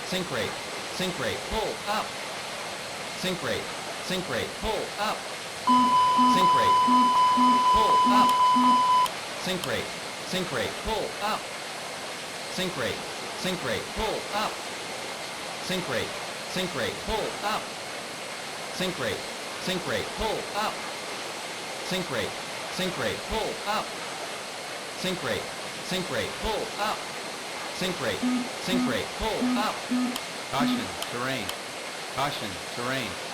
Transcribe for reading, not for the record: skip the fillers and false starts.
sink rate, pull up, sink rate, pull up, sink rate, pull up, sink rate, pull up, sink rate, pull up, sink rate, pull up, sink rate, pull up, sink rate, pull up, sink rate, pull up, sink rate, pull up. Caution, terrain. Caution, terrain.